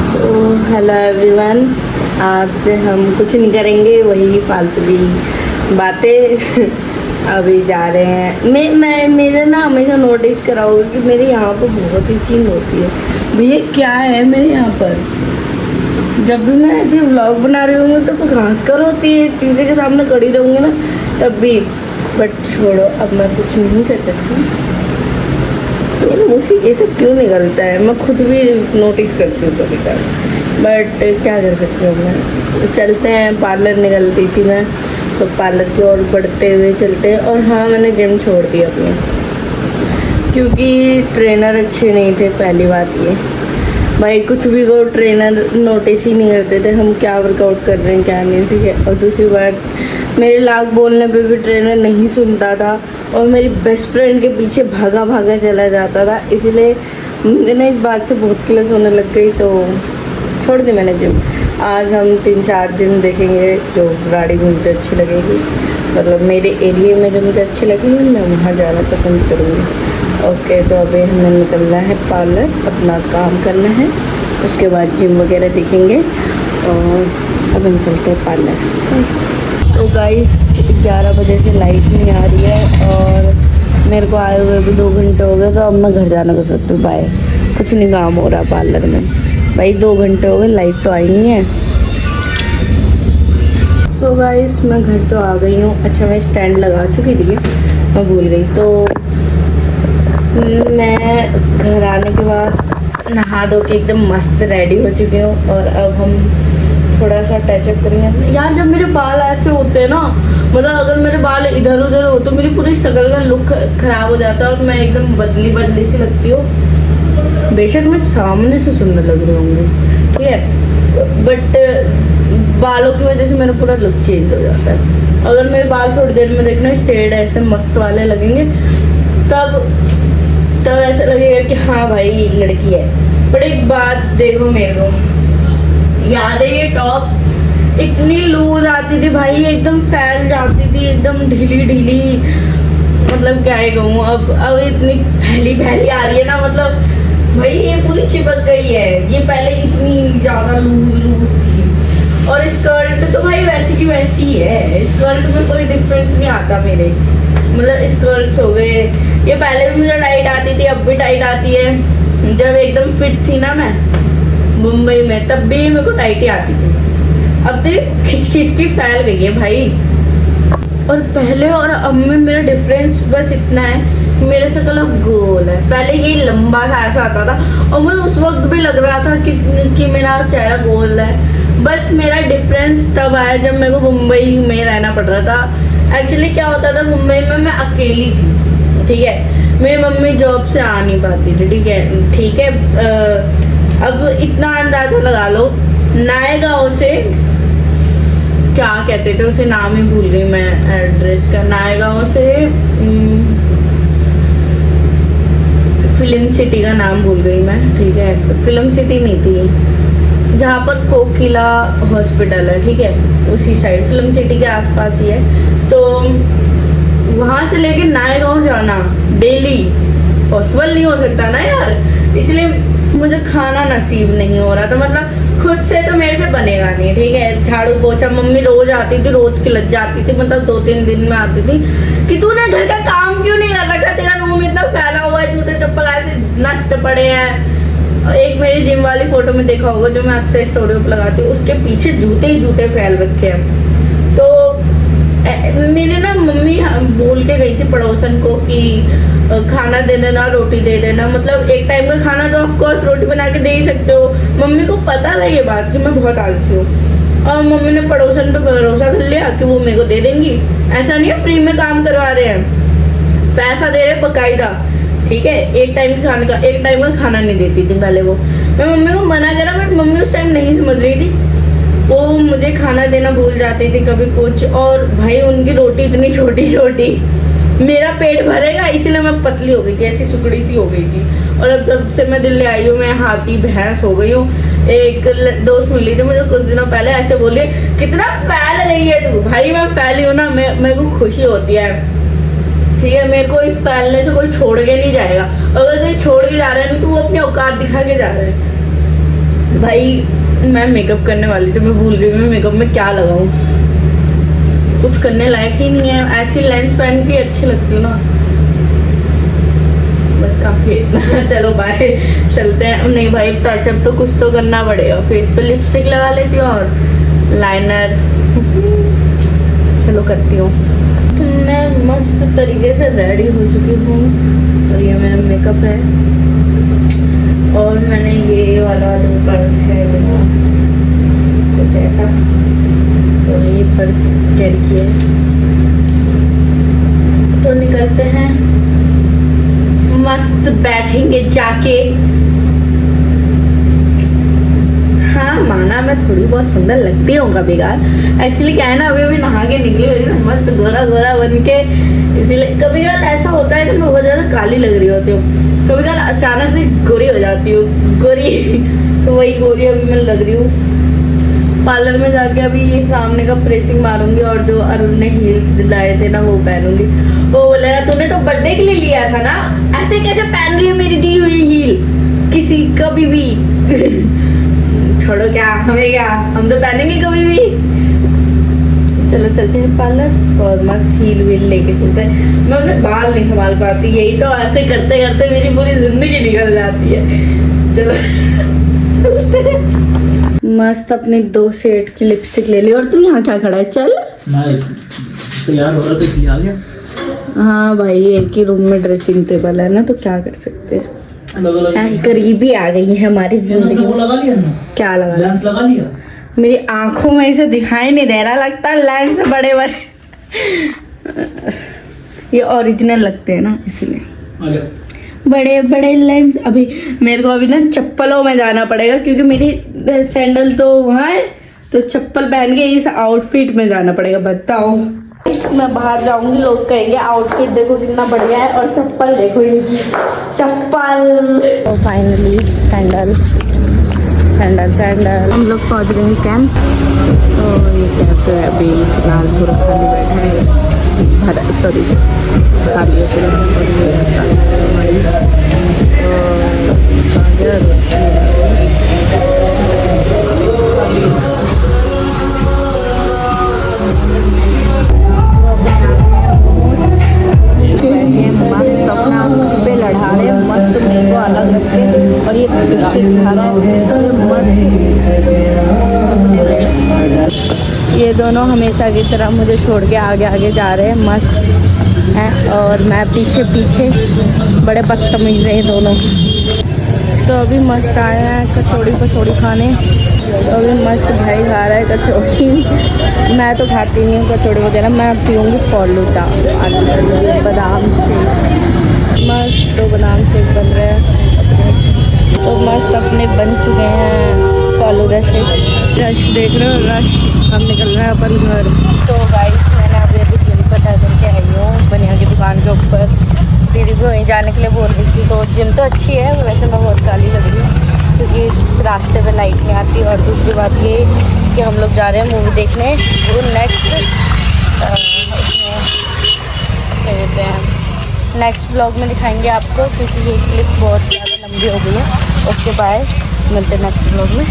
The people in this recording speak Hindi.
Hello everyone. आज हम कुछ नहीं करेंगे, वही फालतू की बातें। अभी जा रहे हैं। मैं मेरे ना हमेशा नोटिस कराओगे कि मेरे यहाँ पर बहुत इचिंग होती है। भैया क्या है मेरे यहाँ पर, जब भी मैं ऐसे व्लॉग बना रही हूँ तो घास कर होती है, शीशे के सामने खड़ी रहूँगी ना तब भी। बट छोड़ो, अब मैं कुछ नहीं कर सकती। मेरे मुँह से ये सब क्यों निकलता है, मैं खुद भी नोटिस करती हूँ कभी कभी। बट क्या कर सकती हूँ मैं। चलते हैं, पार्लर निकल रही थी मैं, तो पार्लर की ओर बढ़ते हुए चलते हैं। और हाँ, मैंने जिम छोड़ दी अपनी, क्योंकि ट्रेनर अच्छे नहीं थे। पहली बात ये भाई, कुछ भी को ट्रेनर नोटिस ही नहीं करते थे हम क्या वर्कआउट कर रहे हैं क्या नहीं, ठीक है। और दूसरी बात, मेरे लाख बोलने पे भी ट्रेनर नहीं सुनता था और मेरी बेस्ट फ्रेंड के पीछे भागा भागा चला जाता था। इसलिए मैंने इस बात से बहुत क्लेश होने लग गई, तो छोड़ दी मैंने जिम। आज हम 3-4 जिम देखेंगे जो गाड़ी मुझे अच्छी लगेगी, मतलब मेरे एरिया में जो मुझे अच्छी लगेगी मैं वहाँ जाना पसंद करूँगी। ओके, तो अभी हमें निकलना है पार्लर, अपना काम करना है, उसके बाद जिम वगैरह देखेंगे और अभी निकलते हैं पार्लर। तो गाइस 11 बजे से लाइट नहीं आ रही है और मेरे को आए हुए भी 2 घंटे हो गए, तो अब मैं घर जाने को सोच रही हूँ। बाय, कुछ नहीं काम हो रहा पार्लर में भाई, 2 घंटे हो गए, लाइट तो आई नहीं है। सो गाइस मैं घर तो आ गई हूँ। अच्छा, मैं स्टैंड लगा चुकी थी, मैं भूल गई। तो मैं घर आने के बाद नहा धो के एकदम मस्त रेडी हो चुकी हूँ और अब हम थोड़ा सा टचअप करेंगे। यार जब मेरे बाल ऐसे होते हैं ना, मतलब अगर मेरे बाल इधर उधर हो तो मेरी पूरी शक्ल का लुक खराब हो जाता है और मैं एकदम बदली बदली सी लगती हूँ। बेशक मैं सामने से सुंदर लग रही होंगी, ठीक है, बट बालों की वजह से मेरा पूरा लुक चेंज हो जाता है। अगर मेरे बाल थोड़ी देर में देखना स्ट्रेट ऐसे मस्त वाले लगेंगे, तब ऐसा लगेगा कि हाँ भाई लड़की है। बट एक बात देखो, मेरे को याद है ये टॉप इतनी लूज आती थी भाई, एकदम फैल जाती थी, एकदम ढीली ढीली, मतलब क्या ही कहूँ। अब इतनी फैली फैली आ रही है ना, मतलब भाई ये पूरी चिपक गई है। ये पहले इतनी ज्यादा लूज लूज थी। और स्कर्ट तो भाई वैसी की वैसी ही है, स्कर्ट में कोई डिफरेंस नहीं आता मेरे, मतलब स्कर्ट्स हो गए। ये पहले भी मुझे टाइट आती थी, अब भी टाइट आती है। जब एकदम फिट थी ना मैं मुंबई में, तब भी मेरे को टाइट ही आती थी। अब तो ये खिंच खिंच की फैल गई है भाई। और पहले और अब में मेरा डिफरेंस बस इतना है, मेरा शक्ल अब गोल है। पहले ये लंबा सा ऐसा आता था और मुझे उस वक्त भी लग रहा था कि मेरा चेहरा गोल है। बस मेरा डिफरेंस तब आया जब मेरे को मुंबई में रहना पड़ रहा था। एक्चुअली क्या होता था, मुंबई में मैं अकेली थी, ठीक है, मेरी मम्मी जॉब से आ नहीं पाती थी, ठीक है। अब इतना अंदाजा लगा लो, नायगांव से, क्या कहते थे उसे, नाम ही भूल गई मैं एड्रेस का, नायगांव से फिल्म सिटी का नाम भूल गई मैं, ठीक है। तो फिल्म सिटी नहीं थी, जहाँ पर कोकिला हॉस्पिटल है, ठीक है, उसी साइड फिल्म सिटी के आसपास ही है। तो वहाँ से लेके नायगांव जाना डेली पॉसिबल नहीं हो सकता ना यार, इसलिए मुझे खाना नसीब नहीं हो रहा था। मतलब खुद से तो मेरे से बनेगा नहीं, ठीक है। झाड़ू पोछा मम्मी रोज आती थी, रोज खिलत जाती थी, मतलब 2-3 दिन में आती थी कि तूने घर का काम क्यों नहीं कर रखा, तेरा रूम इतना फैला हुआ है, जूते चप्पल ऐसे नष्ट पड़े हैं। एक मेरी जिम वाली फोटो में देखा होगा जो मैं अक्सर स्टोरी पर लगाती हूँ, उसके पीछे जूते ही जूते फैल रखे हैं। तो मेरी ना मम्मी बोल के गई थी पड़ोसन को कि खाना दे देना, रोटी दे देना, मतलब एक टाइम का खाना तो ऑफ कोर्स रोटी बना के दे ही सकते हो। मम्मी को पता था ये बात कि मैं बहुत आलसी हूँ, और मम्मी ने पड़ोसन पे भरोसा कर लिया कि वो मेरे को दे देंगी। ऐसा नहीं है फ्री में काम करवा रहे हैं, पैसा दे रहे बकायदा, ठीक है। एक टाइम का खाना नहीं देती थी पहले वो। मैं मम्मी को मना करा, बट मम्मी उस टाइम नहीं समझ रही थी, वो मुझे खाना देना भूल जाती थी कभी कुछ। और भाई उनकी रोटी इतनी छोटी छोटी, मेरा पेट भरेगा इसलिए मैं पतली हो गई थी, ऐसी सुकड़ी सी हो गई थी। और अब जब से मैं दिल्ली आई हूँ मैं हाथी भैंस हो गई हूँ। एक दोस्त मिली थी मुझे कुछ दिनों पहले, ऐसे बोली कितना फैल गई है तू। भाई मैं फैली हूँ ना, मेरे को खुशी होती है, ठीक है। मेरे को इस फैलने से कोई छोड़ के नहीं जाएगा। अगर कोई छोड़ के जा रहा है ना, तो वो अपनी औकात दिखा के जा रहा है। भाई मैं मेकअप करने वाली थी, मैं भूल गई मैं मेकअप में क्या लगाऊं। कुछ करने लायक ही नहीं है, ऐसी लेंस पहन के अच्छी लगती हूँ ना, बस काफी है। चलो बाय, चलते हैं। नहीं भाई टचअप तो कुछ तो करना पड़ेगा, फेस पे लिपस्टिक लगा लेती हूँ और लाइनर। चलो करती हूँ। तो मैं मस्त तरीके से रेडी हो चुकी हूँ और ये मेरा मेकअप है और मैंने ये वाला जो पर्स है कुछ ऐसा, तो ये पर्स कैरी किया है। तो निकलते हैं, मस्त बैठेंगे जाके। हाँ माना मैं थोड़ी बहुत सुंदर लगती हूँ कभी कभार, एक्चुअली क्या है ना अभी नहा के निकली हुई ना मस्त गोरा गोरा बन के, इसीलिए कभी कभार ऐसा होता है कि मैं बहुत ज्यादा काली लग रही होती हूँ, कभी कभार अचानक से गोरी हो जाती हूँ, गोरी। तो वही गोरी अभी मैं लग रही हूँ। पार्लर में जाके अभी ये सामने का प्रेसिंग मारूंगी और जो अरुण ने हील्स दिलाए थे ना वो पहनूंगी। वो बोलेगा तूने तो बर्थडे के लिए लिया था ना, ऐसे कैसे पहन रही है मेरी दी हुई हील, किसी कभी भी। छोड़ो क्या हमें, क्या हम तो पहनेंगे कभी भी। चलो चलते हैं पार्लर और मस्त हील वील लेके चलते हैं। मैं अपने बाल नहीं संभाल पाती, यही तो ऐसे करते करते मेरी पूरी जिंदगी निकल जाती है। चलो चलते हैं। मस्त अपने 2 शेड की लिपस्टिक ले ली और तू यहाँ क्या खड़ा है? चल मैं तैयार हो रहा था, आ गया। हाँ भाई एक ही रूम में ड्रेसिंग टेबल है ना, तो क्या कर सकते हैं, गरीबी आ गई है हमारी जिंदगी में। लगा लिया ना? क्या लगा? लेंस लगा लिया। मेरी आंखों में इसे दिखाई नहीं दे रहा, लगता है लेंस बड़े बड़े। ये ओरिजिनल लगते हैं ना इसीलिए। बड़े बड़े लेंस। अभी मेरे को अभी ना चप्पलों में जाना पड़ेगा क्योंकि मेरी सैंडल तो वहाँ है, तो चप्पल पहन के इस आउटफिट में जाना पड़ेगा। बताओ मैं बाहर जाऊंगी लोग कहेंगे आउटफिट देखो कितना बढ़िया है और चप्पल देखो इनकी चप्पल। तो फाइनली सैंडल सैंडल सैंडल हम लोग पहुंच गए हैं कैंप। तो ये कैंप है अभी फिलहाल पूरा खाली बैठा है, सॉरी खाली है मस्त अपना पे लड़ा रहे मस्त को अलग रख के और ये बिस्किट खा रहा है। ये दोनों हमेशा की तरह मुझे छोड़ के आगे आगे जा रहे हैं, मस्त हैं और मैं पीछे पीछे। बड़े बदतमीज हैं ये दोनों। तो अभी मस्त आए हैं कचौड़ी पचौड़ी खाने, तो अभी मस्त भाई खा रहा है कचौड़ी। मैं तो खाती नहीं हूँ कचौड़ी वगैरह, मैं पीऊँगी फालूदा बादाम शेक। मस्त तो बादाम शेक बन रहे हैं, तो मस्त अपने बन चुके हैं फालूदा शेक। रश देख रहे हो, रश। हम निकल रहे हैं अपन घर। तो गाइस मैंने अभी जिम पता करके आई हूँ बनिया की दुकान के ऊपर। दीदी भी वहीं जाने के लिए बोल रही थी, तो जिम तो अच्छी है, वैसे मैं बहुत काली लग रही हूँ क्योंकि इस रास्ते पे लाइट नहीं आती। और दूसरी बात ये कि हम लोग जा रहे हैं मूवी देखने, वो नेक्स्ट नेक्स्ट ब्लॉग में दिखाएंगे आपको क्योंकि ये क्लिप बहुत ज़्यादा लंबी हो गई है। ओके बाय, मिलते हैं नेक्स्ट ब्लॉग में।